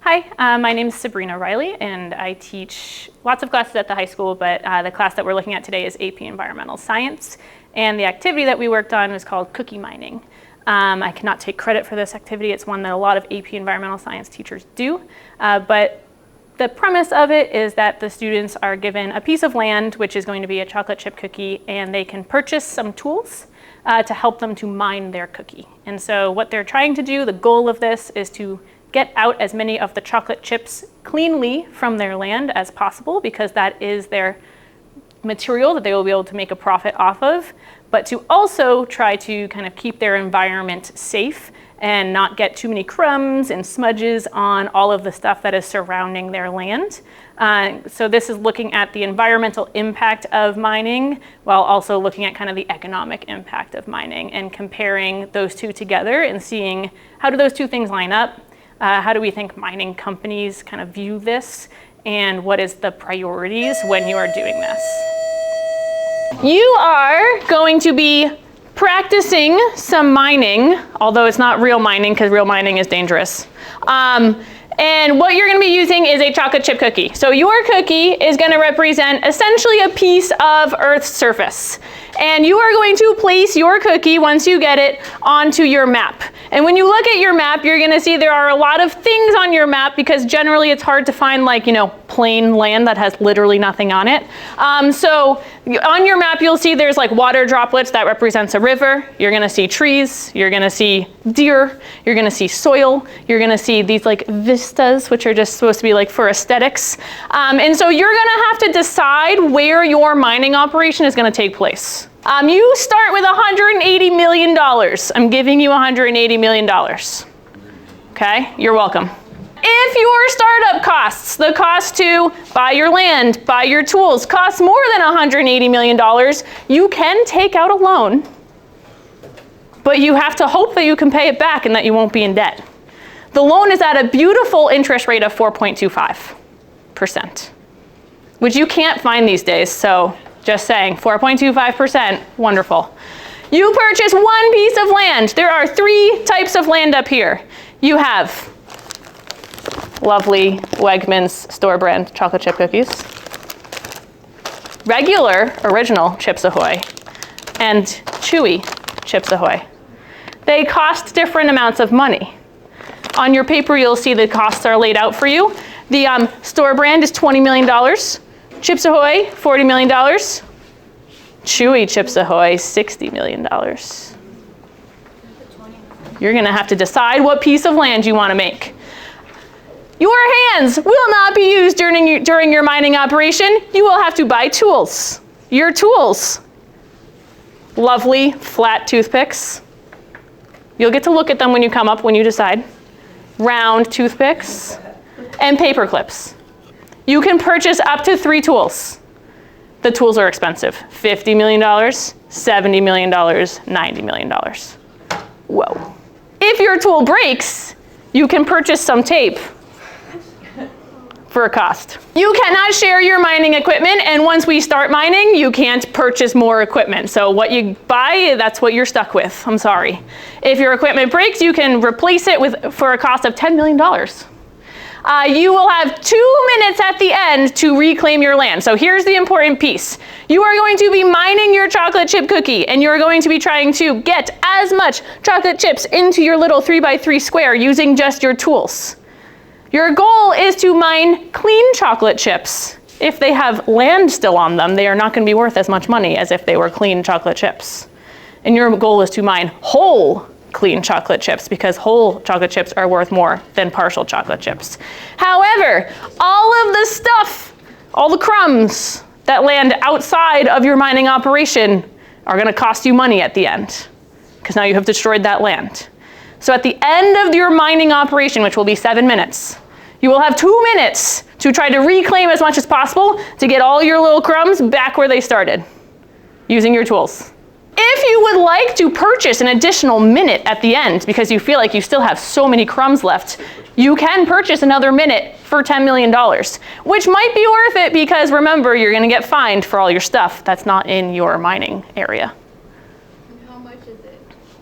My name is SRiley, and I teach lots of classes at the high school, but the class that we're looking at today is AP Environmental Science, and the activity that we worked on was called cookie mining. I cannot take credit for this activity. It's one that a lot of AP Environmental Science teachers do, but the premise of it is that the students are given a piece of land, which is going to be a chocolate chip cookie, and they can purchase some tools to help them to mine their cookie. And so what they're trying to do, the goal of this, is to get out as many of the chocolate chips cleanly from their land as possible, because that is their material that they will be able to make a profit off of, but to also try to kind of keep their environment safe and not get too many crumbs and smudges on all of the stuff that is surrounding their land. So this is looking at the environmental impact of mining while also looking at kind of the economic impact of mining and comparing those two together and seeing how do those two things line up. How do we think mining companies kind of view this, and what is the priorities when you are doing this? You are going to be practicing some mining, although it's not real mining because real mining is dangerous. And what you're going to be using is a chocolate chip cookie. So your cookie is going to represent essentially a piece of Earth's surface. And you are going to place your cookie, once you get it, onto your map. And when you look at your map, you're going to see there are a lot of things on your map, because generally it's hard to find, like, plain land that has literally nothing on it. So on your map, you'll see there's like water droplets that represents a river. You're going to see trees. You're going to see deer. You're going to see soil. You're going to see these like vistas, which are just supposed to be like for aesthetics. And so you're going to have to decide where your mining operation is going to take place. You start with $180 million. I'm giving you $180 million. Okay, you're welcome. If your startup costs, the cost to buy your land, buy your tools, costs more than $180 million, you can take out a loan, but you have to hope that you can pay it back and that you won't be in debt. The loan is at a beautiful interest rate of 4.25%, which you can't find these days, so just saying, 4.25%, wonderful. You purchase one piece of land. There are 3 types of land up here. You have lovely Wegmans store brand chocolate chip cookies, regular original Chips Ahoy, and chewy Chips Ahoy. They cost different amounts of money. On your paper, you'll see the costs are laid out for you. The store brand is $20 million. Chips Ahoy, $40 million. Chewy Chips Ahoy, $60 million. You're gonna have to decide what piece of land you wanna make. Your hands will not be used during your mining operation. You will have to buy tools. Your tools. Lovely flat toothpicks. You'll get to look at them when you come up, when you decide. Round toothpicks and paper clips. You can purchase up to 3 tools. The tools are expensive. $50 million, $70 million, $90 million. Whoa. If your tool breaks, you can purchase some tape for a cost. You cannot share your mining equipment, and once we start mining, you can't purchase more equipment. So what you buy, that's what you're stuck with. I'm sorry. If your equipment breaks, you can replace it for a cost of $10 million. You will have 2 minutes at the end to reclaim your land. So here's the important piece. You are going to be mining your chocolate chip cookie, and you're going to be trying to get as much chocolate chips into your little 3x3 square using just your tools. Your goal is to mine clean chocolate chips. If they have land still on them, they are not going to be worth as much money as if they were clean chocolate chips. And your goal is to mine whole clean chocolate chips, because whole chocolate chips are worth more than partial chocolate chips. However, all of the stuff, all the crumbs that land outside of your mining operation are going to cost you money at the end, because now you have destroyed that land. So at the end of your mining operation, which will be 7 minutes, you will have 2 minutes to try to reclaim as much as possible to get all your little crumbs back where they started, using your tools. If you would like to purchase an additional minute at the end because you feel like you still have so many crumbs left, you can purchase another minute for $10 million, which might be worth it, because remember, you're going to get fined for all your stuff that's not in your mining area. How much is it?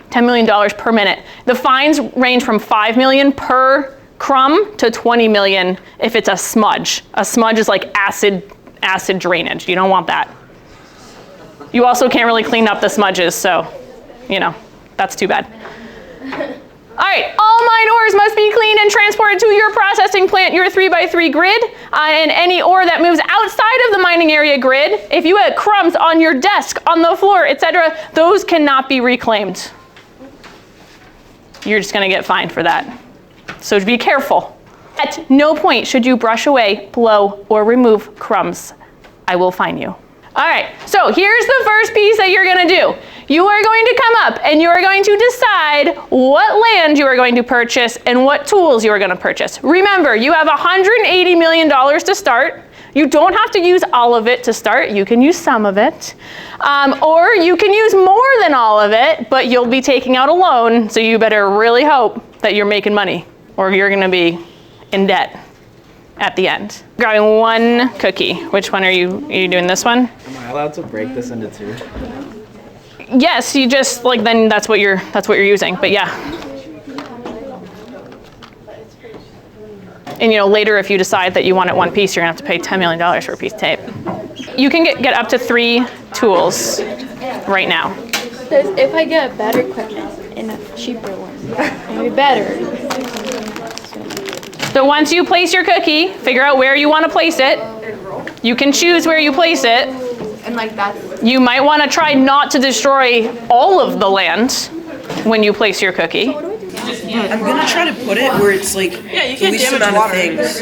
$10 million per minute. The fines range from $5 million per crumb to 20 million if it's a smudge. A smudge is like acid drainage. You don't want that. You also can't really clean up the smudges, so, you know, that's too bad. All right, all mine ores must be cleaned and transported to your processing plant, your 3x3 grid, and any ore that moves outside of the mining area grid, if you had crumbs on your desk, on the floor, etc., those cannot be reclaimed. You're just gonna get fined for that. So be careful. At no point should you brush away, blow, or remove crumbs. I will fine you. All right, so here's the first piece that you're gonna do. You are going to come up and you are going to decide what land you are going to purchase and what tools you are gonna purchase. Remember, you have $180 million to start. You don't have to use all of it to start. You can use some of it. Or you can use more than all of it, but you'll be taking out a loan, so you better really hope that you're making money or you're gonna be in debt at the end. Grabbing one cookie. Which one are you doing, this one? Am I allowed to break this into two? Yes, you just, like, then that's what you're using, but yeah. And you know, later if you decide that you want it one piece, you're gonna have to pay $10 million for a piece of tape. You can get up to 3 tools right now. If I get better equipment and a cheaper one, it'll be better. So once you place your cookie, figure out where you want to place it. You can choose where you place it. And like that. You might want to try not to destroy all of the land when you place your cookie. I'm gonna try to put it where it's like the least amount of things.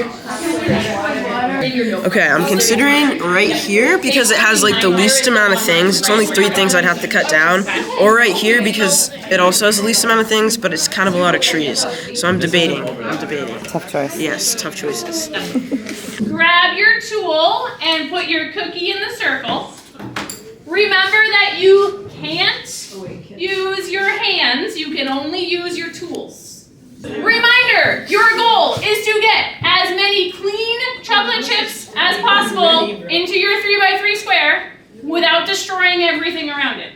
Okay, I'm considering right here because it has like the least amount of things. It's only 3 things I'd have to cut down. Or right here because it also has the least amount of things, but it's kind of a lot of trees. So I'm debating. Tough choice. Yes, tough choices. Grab your tool and put your cookie in the circle. Remember that you can't use your hands, you can only use your tools. Reminder, your goal is to get as many clean chocolate chips as possible into your 3x3 square without destroying everything around it.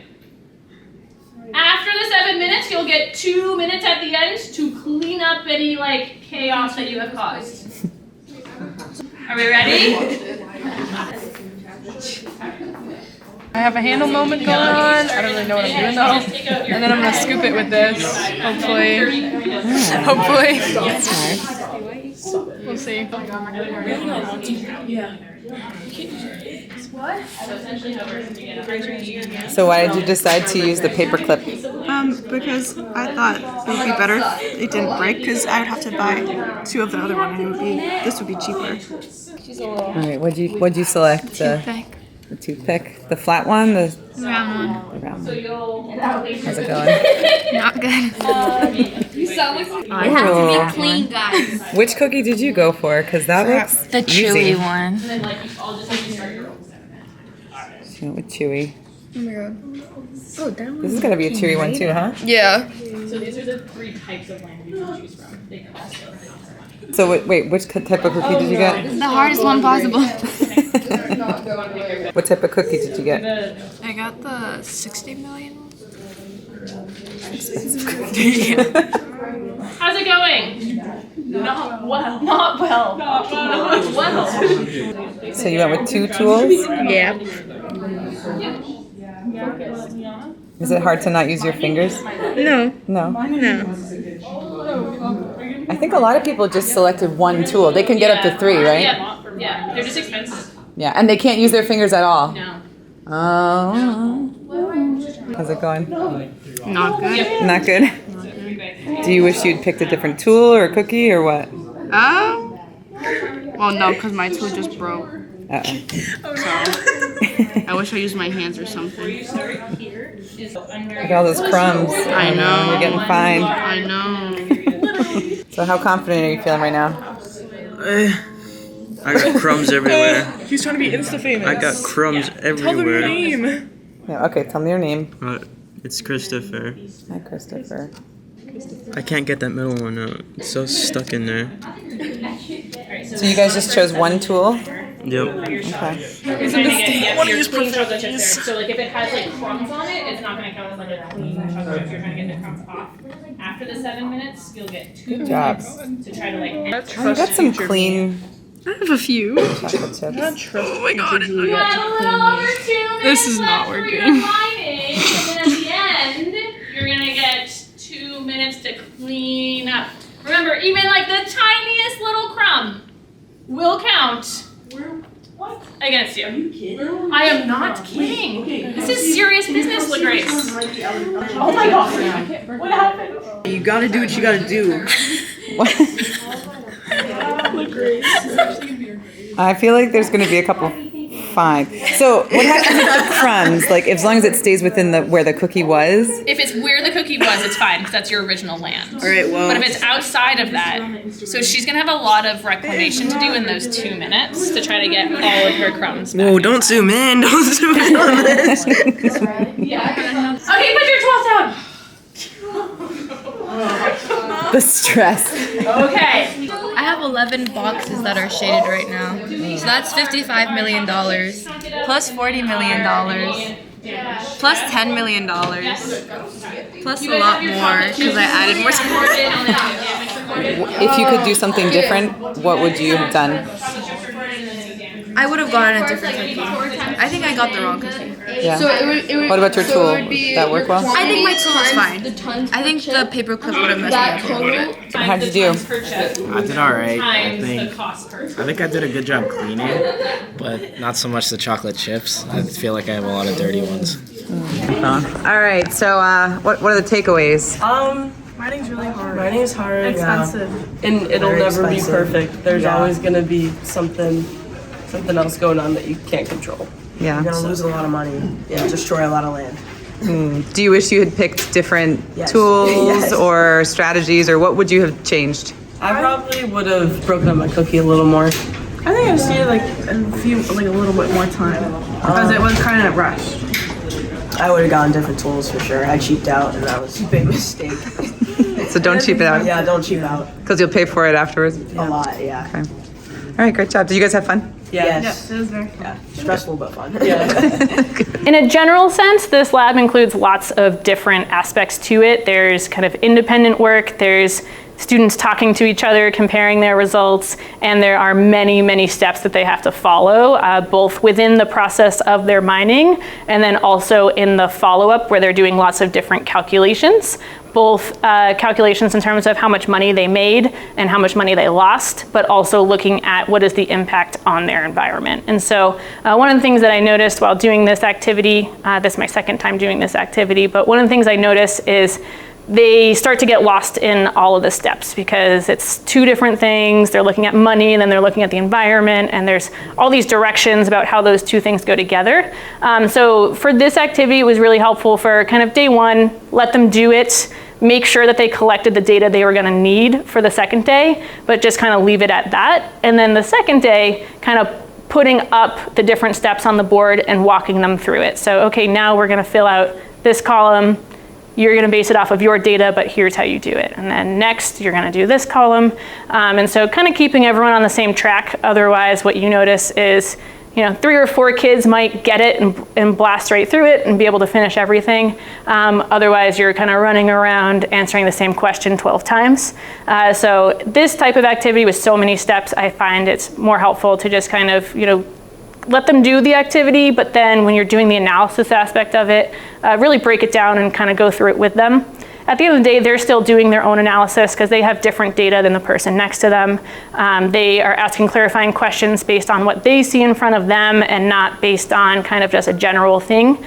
After the 7 minutes, you'll get 2 minutes at the end to clean up any chaos that you have caused. Are we ready? I have a handle moment going on. I don't really know what I'm doing though. And then I'm gonna scoop it with this. Hopefully. Hopefully. We'll see. So why did you decide to use the paper clip? Because I thought it would be better if it didn't break, because I would have to buy 2 of the other one, and this would be cheaper. All right, what'd you select? The toothpick, the flat one, the Round one. the round one. How's it going? Not good. You sound like it has to be clean, guys. Which cookie did you go for? Because that looks The easy. chewy one. She went with chewy. Oh my god. Oh, that one. This is gonna be a chewy one too, huh? Yeah. So these are the 3 types of land you can choose from. They cost so much. So wait, which type of cookie did you get? The hardest one possible. What type of cookie did you get? I got the 60 million one. How's it going? Not well. Not well. Not well. So you went with 2 tools? Yeah. Is it hard to not use your fingers? No. No. No. I think a lot of people just selected 1 tool. They can get up to 3, right? Yeah, they're just expensive. Yeah, and they can't use their fingers at all. No. Oh. How's it going? Not good. Not good? Do you wish you'd picked a different tool or a cookie or what? Well, no, because my tool just broke. Uh-oh. I wish I used my hands or something. Look at all those crumbs. I know. You're getting fined. I know. So how confident are you feeling right now? I got crumbs everywhere. He's trying to be Insta-famous. I got crumbs Tell them your everywhere. name. Yeah, okay, tell me your name. It's Christopher. Hi, Christopher. I can't get that middle one out. It's so stuck in there. So you guys just chose 1 tool? Yep. Okay. What are clean chocolate chips there. So if it has crumbs on it, it's not going to count as a clean chocolate chip. You're trying to get the crumbs off after after the 7 minutes, you'll get 2 job. minutes to try to like. Oh, you got some clean I have a few. chocolate chips. Oh my god. This is not working. And then at the end, you're gonna get 2 minutes to clean up. Remember, even like the tiniest little crumb will count. What? Against you. Are you kidding? I am not kidding. This is serious business, LaGrace. Oh my god. What happened? You gotta do what you gotta do. I feel like there's going to be a couple fine. So what happens with the crumbs? Like, as long as it stays within where the cookie was? If it's where the cookie was, it's fine because that's your original land. All right, well. But if it's outside of that, so she's gonna have a lot of reclamation to do in those 2 minutes to try to get all of her crumbs back. Whoa, don't zoom in. Don't zoom in on this. Okay, put your tools down. The stress. Okay. I have 11 boxes that are shaded right now. So that's $55 million, plus $40 million, plus $10 million, plus a lot more because I added more. If you could do something different, what would you have done? I would have gotten a different cookie. I think I got the wrong cookie. Yeah. So it would, What about your tool? That work well? I think my tool was fine. I think the paper clip would have messed me up a little bit. How'd you do? I did all right. I The cost per think I did a good job cleaning, but not so much the chocolate chips. I feel like I have a lot of dirty ones. All right. So what are the takeaways? Writing's really hard. Writing is hard. Expensive. And it'll Very never expensive. be perfect. There's Yeah. always gonna be something else going on that you can't control. Yeah. You're gonna lose a lot of money and destroy a lot of land. Do you wish you had picked different Yes. tools Yes. or strategies, or what would you have changed? I probably would have broken up my cookie a little more. I think I just needed like a little bit more time because it was kind of rushed. I would have gotten different tools for sure. I cheaped out and that was a big mistake. So don't cheap it out, Yeah, don't cheap out. because you'll pay for it afterwards. A lot, yeah. Okay. All right, great job. Did you guys have fun? Yes. It was very fun. Stressful but fun. In a general sense, this lab includes lots of different aspects to it. There's kind of independent work, there's students talking to each other, comparing their results, and there are many, many steps that they have to follow, both within the process of their mining and then also in the follow-up where they're doing lots of different calculations. Both calculations in terms of how much money they made and how much money they lost, but also looking at what is the impact on their environment. And so one of the things that I noticed while doing this activity, this is my second time doing this activity, but one of the things I noticed is they start to get lost in all of the steps because it's two different things. They're looking at money and then they're looking at the environment, and there's all these directions about how those two things go together. So for this activity, it was really helpful for kind of day one, let them do it, make sure that they collected the data they were gonna need for the second day, but just kind of leave it at that. And then the second day, kind of putting up the different steps on the board and walking them through it. So, okay, now we're gonna fill out this column. You're gonna base it off of your data, but here's how you do it. And then next, you're gonna do this column. And so kind of keeping everyone on the same track. Otherwise, what you notice is, 3 or 4 kids might get it and blast right through it and be able to finish everything. Otherwise, you're kind of running around answering the same question 12 times. So this type of activity with so many steps, I find it's more helpful to just kind of, let them do the activity, but then when you're doing the analysis aspect of it, really break it down and kind of go through it with them. At the end of the day, they're still doing their own analysis because they have different data than the person next to them. They are asking clarifying questions based on what they see in front of them and not based on kind of just a general thing.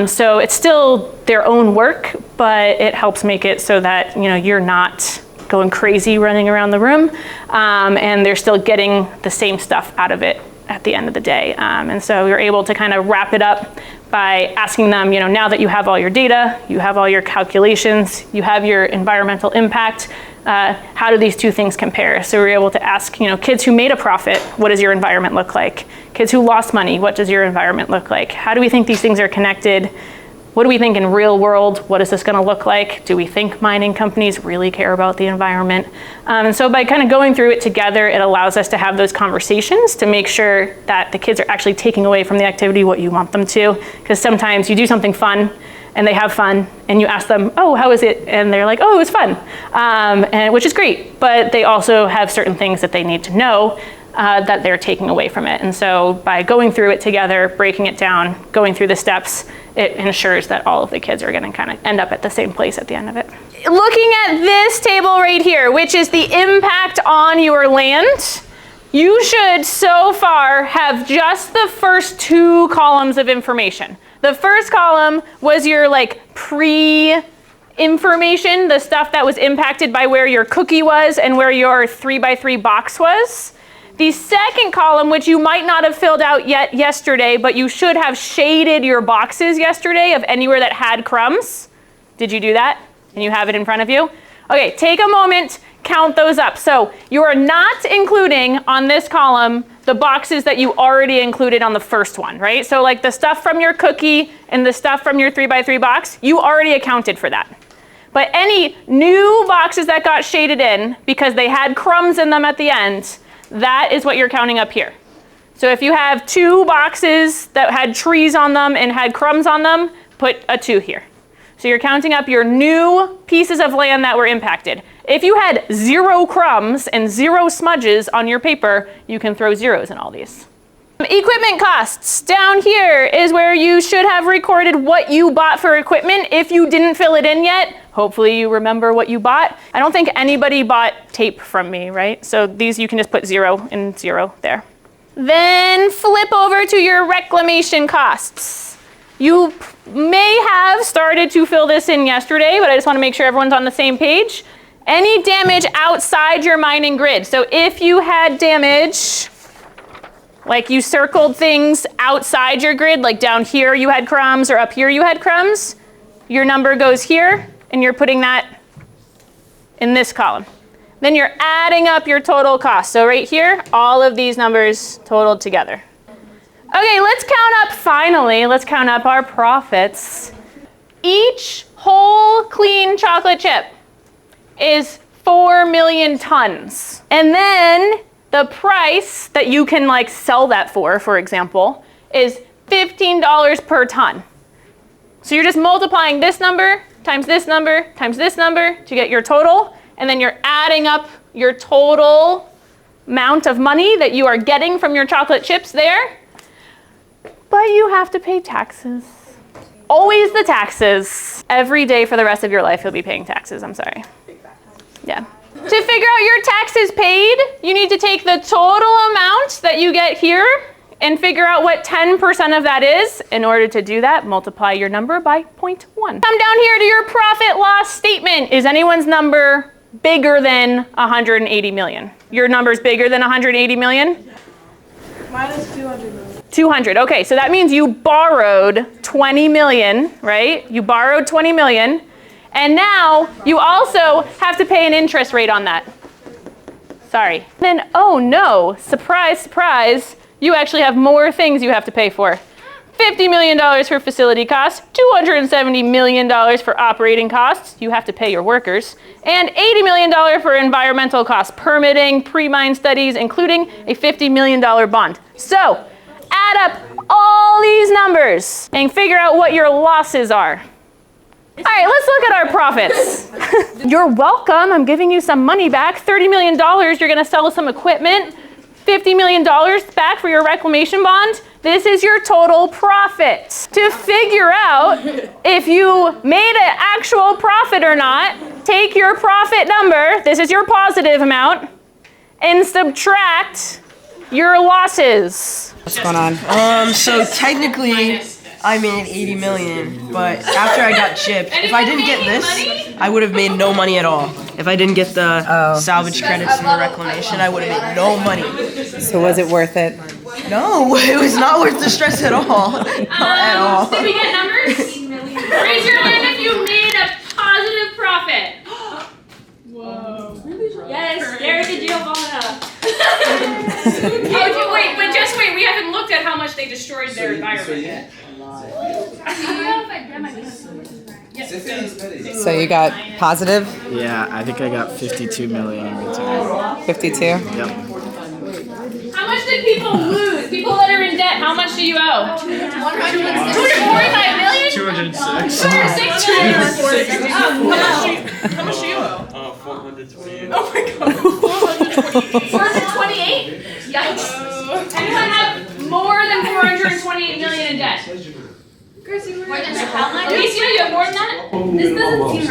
So it's still their own work, but it helps make it so that you're not going crazy running around the room, and they're still getting the same stuff out of it at the end of the day. And so we were able to kind of wrap it up by asking them, now that you have all your data, you have all your calculations, you have your environmental impact, how do these two things compare? So we were able to ask, kids who made a profit, what does your environment look like? Kids who lost money, what does your environment look like? How do we think these things are connected? What do we think in real world? What is this gonna look like? Do we think mining companies really care about the environment? And so by kind of going through it together, it allows us to have those conversations to make sure that the kids are actually taking away from the activity what you want them to. Because sometimes you do something fun and they have fun, and you ask them, oh, how is it? And they're like, oh, it was fun, and which is great. But they also have certain things that they need to know that they're taking away from it. And so by going through it together, breaking it down, going through the steps, it ensures that all of the kids are going to kind of end up at the same place at the end of it. Looking at this table right here, which is the impact on your land, you should so far have just the first 2 columns of information. The first column was your like pre-information, the stuff that was impacted by where your cookie was and where your 3x3 box was. The second column, which you might not have filled out yet yesterday, but you should have shaded your boxes yesterday of anywhere that had crumbs. Did you do that? And you have it in front of you? Okay, take a moment, count those up. So you are not including on this column the boxes that you already included on the first one, right? So like the stuff from your cookie and the stuff from your 3x3 box, you already accounted for that. But any new boxes that got shaded in because they had crumbs in them at the end, that is what you're counting up here. So if you have 2 boxes that had trees on them and had crumbs on them, put a 2 here. So you're counting up your new pieces of land that were impacted. If you had 0 crumbs and 0 smudges on your paper, you can throw zeros in all these. Equipment costs. Down here is where you should have recorded what you bought for equipment. If you didn't fill it in yet, hopefully you remember what you bought. I don't think anybody bought tape from me, right? So these you can just put 0 and 0 there. Then flip over to your reclamation costs. You may have started to fill this in yesterday, but I just want to make sure everyone's on the same page. Any damage outside your mining grid. So if you had damage, like you circled things outside your grid, like down here you had crumbs or up here you had crumbs, your number goes here and you're putting that in this column. Then you're adding up your total cost. So right here, all of these numbers totaled together. Okay, let's count up our profits. Each whole clean chocolate chip is 4 million tons. And then the price that you can like sell that for example, is $15 per ton. So you're just multiplying this number times this number times this number to get your total, and then you're adding up your total amount of money that you are getting from your chocolate chips there. But you have to pay taxes. Always the taxes. Every day for the rest of your life you'll be paying taxes, I'm sorry. Yeah. To figure out your taxes paid, you need to take the total amount that you get here and figure out what 10% of that is. In order to do that, multiply your number by 0.1. Come down here to your profit loss statement. Is anyone's number bigger than 180 million? Your number's bigger than 180 million? Mine is 200 million. 200, okay, so that means you borrowed 20 million, right? You borrowed 20 million, and now you also have to pay an interest rate on that. Sorry. Then, oh no, surprise, surprise, you actually have more things you have to pay for. $50 million for facility costs, $270 million for operating costs, you have to pay your workers, and $80 million for environmental costs, permitting, pre-mine studies, including a $50 million bond. So, add up all these numbers and figure out what your losses are. All right, let's look at our profits. You're welcome, I'm giving you some money back. $30 million, you're gonna sell some equipment. $50 million back for your reclamation bond. This is your total profit. To figure out if you made an actual profit or not, take your profit number, this is your positive amount, and subtract your losses. What's going on? So technically, I made 80 million, but after I got chipped, if I didn't get this, I would have made no money at all. If I didn't get the salvage credits and the reclamation, I would have made no money. So was it worth it? No, it was not worth the stress at all. Not at all. Did we get numbers? Raise your hand if you made a positive profit. Whoa. Yes, there's the Giovanna. Oh, wait, but just wait, we haven't looked at how much they destroyed their environment yet. So you got positive? Yeah, I think I got 52 million in return. 52? Yep. How much did people lose? People that are in debt, how How much do you owe? 245 million? 206. 206 million. How much do you owe? 428. Oh my god. 428? Yikes. Anyone have more than 428 million in debt? Gracie, more than how much? Gracie, you have more than that? This doesn't seem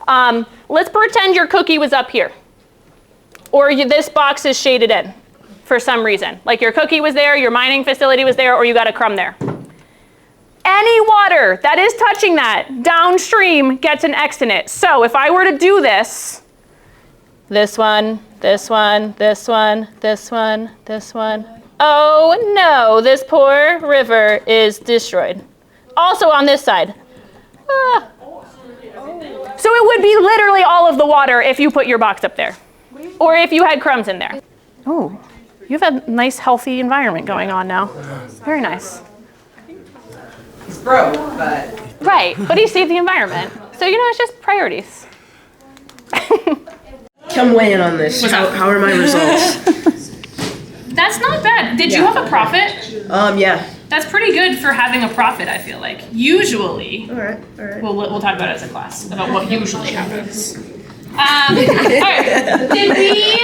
right. Let's pretend your cookie was up here. Or this box is shaded in for some reason. Like your cookie was there, your mining facility was there, or you got a crumb there. Any water that is touching that downstream gets an X in it. So if I were to do this one, this one, this one, this one, this one. Oh no, this poor river is destroyed. Also on this side. Ah. So it would be literally all of the water if you put your box up there. Or if you had crumbs in there. Oh, you have a nice healthy environment going on now. Very nice. He's broke, but. Right, but he saved the environment. So, it's just priorities. Come weigh in on this. How are my results? That's not bad. Did you have a profit? Yeah. That's pretty good for having a profit, I feel like. Usually. All right. We'll talk about it as a class, about what usually happens. All right. Did we...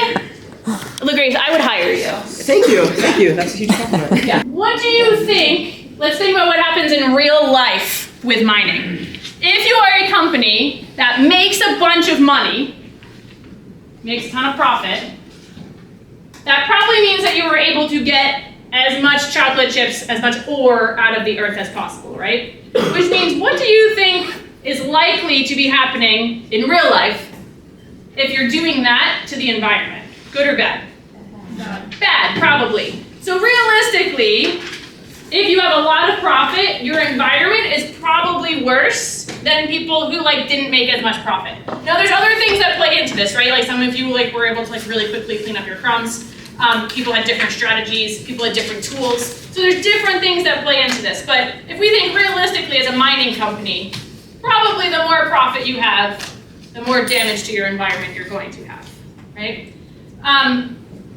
Look, Grace, I would hire you. Thank you. That's a huge compliment. Yeah. What do you think? Let's think about what happens in real life with mining. If you are a company that makes a bunch of money, makes a ton of profit, that probably means that you were able to get as much chocolate chips, as much ore out of the earth as possible, right? Which means, what do you think is likely to be happening in real life if you're doing that to the environment? Good or bad? Bad, probably. So realistically, if you have a lot of profit, your environment is probably worse than people who didn't make as much profit. Now there's other things that play into this, right? Like some of you were able to really quickly clean up your crumbs. People had different strategies, people had different tools. So there's different things that play into this. But if we think realistically as a mining company, probably the more profit you have, the more damage to your environment you're going to have, right?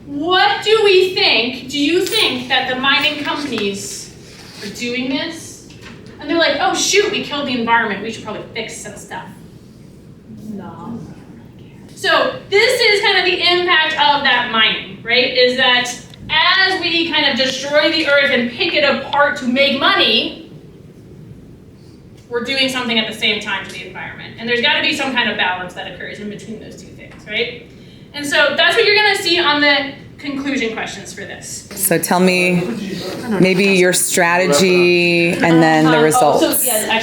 What do we think? Do you think that the mining companies are doing this? And they're like, oh shoot, we killed the environment, we should probably fix some stuff. No. So this is kind of the impact of that mining, right? Is that as we kind of destroy the earth and pick it apart to make money, we're doing something at the same time to the environment. And there's got to be some kind of balance that occurs in between those two things, right? And so that's what you're going to see on the conclusion questions for this. So tell me maybe your strategy and then the results. I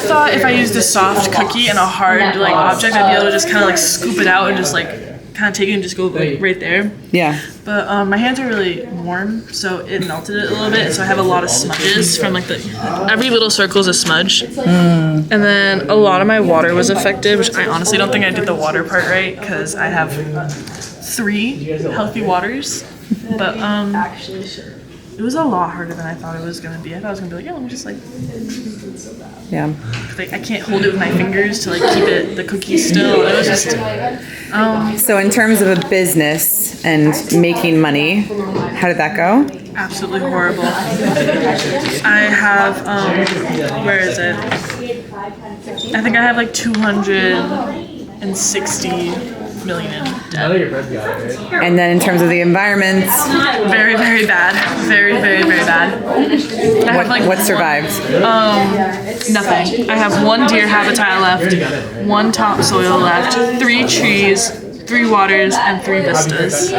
thought if I used a soft cookie and a hard object, I'd be able to just kind of scoop it out and just kind of take it and just go right there. Yeah. But my hands are really warm, so it melted it a little bit. So I have a lot of smudges from every little circle is a smudge. And then a lot of my water was affected, which I honestly don't think I did the water part right because I have 3 healthy waters. But it was a lot harder than I thought it was gonna be. I thought I was gonna be let me just Yeah. I can't hold it with my fingers to keep the cookie still. It was just. So in terms of a business and making money, how did that go? Absolutely horrible. I have where is it? I think I have 260 million in debt. And then in terms of the environment, very, very bad. Very, very, very bad. what survived? Nothing. I have 1 deer habitat left, 1 topsoil left, 3 trees, 3 waters, and 3 vistas.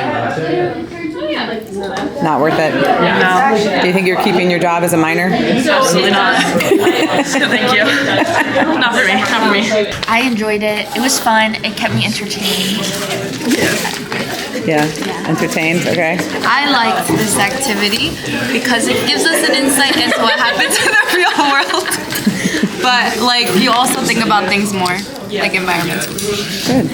Not worth it. No. Do you think you're keeping your job as a miner? Absolutely not. Thank you. Not for me. Not for me. I enjoyed it. It was fun. It kept me entertained. Yeah. Entertained. Okay. I liked this activity because it gives us an insight into what happens in the real world. But you also think about things more, environmental. Good.